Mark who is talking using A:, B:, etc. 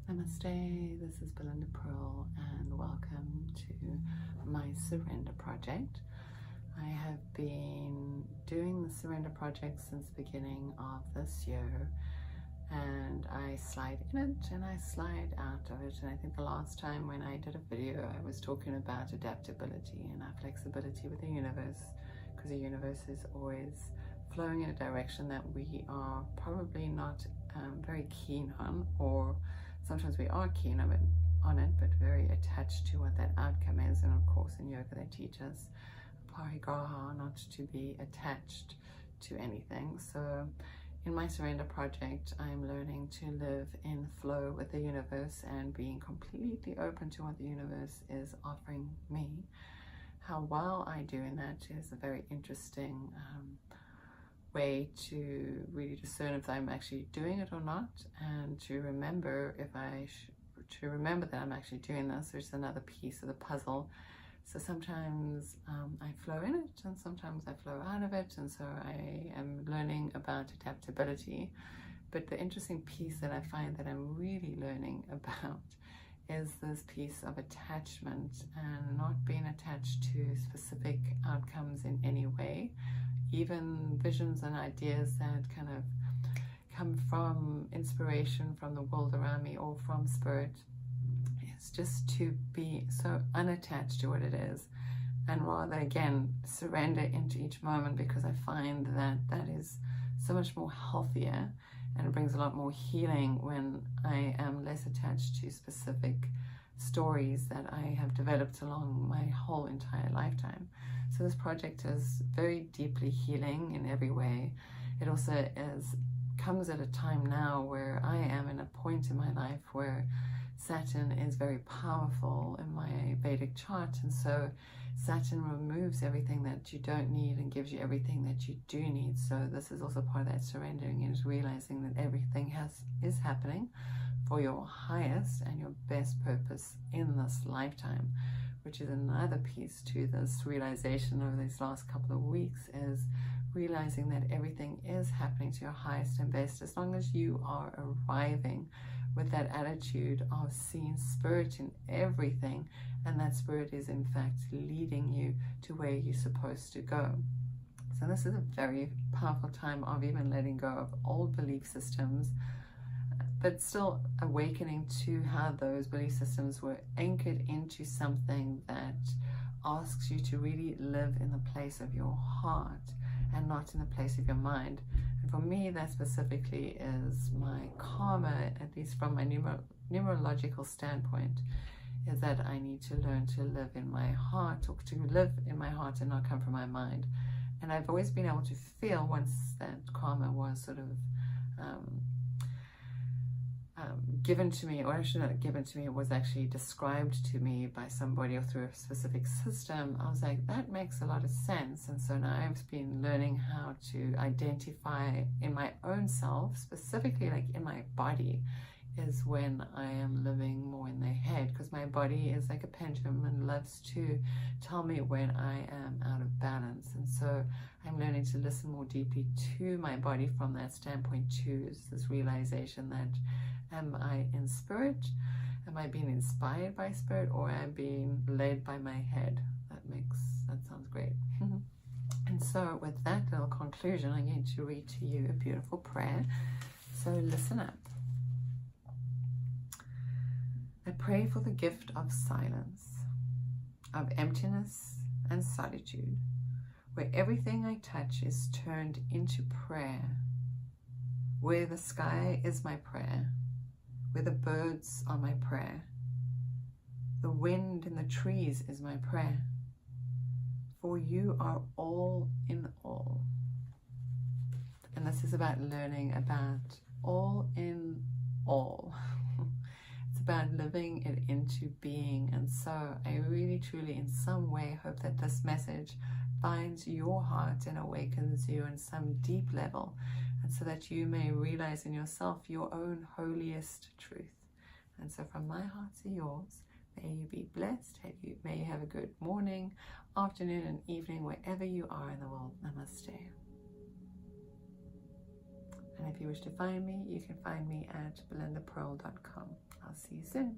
A: Namaste, this is Belinda Pearl and welcome to my Surrender Project. I have been doing the Surrender Project since the beginning of this year, and I slide in it and I slide out of it. And I think the last time when I did a video I was talking about adaptability and our flexibility with the universe, because the universe is always flowing in a direction that we are probably not very keen on, or sometimes we are keen on it, but very attached to what that outcome is. And of course in yoga they teach us parigraha, not to be attached to anything. So in my Surrender Project, I'm learning to live in flow with the universe and being completely open to what the universe is offering me. How well I do in that is a very interesting way to really discern if I'm actually doing it or not, and to remember that I'm actually doing this. There's another piece of the puzzle. So sometimes I flow in it and sometimes I flow out of it, and so I am learning about adaptability. But the interesting piece that I find that I'm really learning about is this piece of attachment and not being attached to specific outcomes in any way. Even visions and ideas that kind of come from inspiration from the world around me or from spirit, is just to be so unattached to what it is, and rather again surrender into each moment, because I find that that is so much more healthier and it brings a lot more healing when I am less attached to specific stories that I have developed along my whole entire lifetime. So this project is very deeply healing in every way. It also comes at a time now where I am in a point in my life where Saturn is very powerful in my Vedic chart, and so Saturn removes everything that you don't need and gives you everything that you do need. So this is also part of that surrendering, is realizing that everything is happening for your highest and your best purpose in this lifetime, which is another piece to this realization over these last couple of weeks, is realizing that everything is happening to your highest and best, as long as you are arriving with that attitude of seeing spirit in everything, and that spirit is in fact leading you to where you're supposed to go. So this is a very powerful time of even letting go of old belief systems, but still awakening to how those belief systems were anchored into something that asks you to really live in the place of your heart and not in the place of your mind. And for me, that specifically is my karma, at least from my numerological standpoint, is that I need to learn to live in my heart, or to live in my heart and not come from my mind. And I've always been able to feel, once that karma was sort of given to me, or actually not given to me, it was actually described to me by somebody or through a specific system, I was like, that makes a lot of sense. And so now I've been learning how to identify in my own self, specifically like in my body, is when I am living more in the head, because my body is like a pendulum and loves to tell me when I am out of balance. And so I'm learning to listen more deeply to my body from that standpoint too, is this realization that, am I in spirit? Am I being inspired by spirit, or am I being led by my head? That sounds great. And so with that little conclusion, I'm going to read to you a beautiful prayer. So listen up. I pray for the gift of silence, of emptiness and solitude, where everything I touch is turned into prayer, where the sky is my prayer, where the birds are my prayer, the wind in the trees is my prayer, for you are all in all. And this is about learning about all in all. About living it into being. And so I really truly in some way hope that this message finds your heart and awakens you in some deep level, and so that you may realize in yourself your own holiest truth. And so from my heart to yours, may you be blessed, may you have a good morning, afternoon and evening wherever you are in the world. Namaste. And if you wish to find me, you can find me at belindapearl.com. I'll see you soon.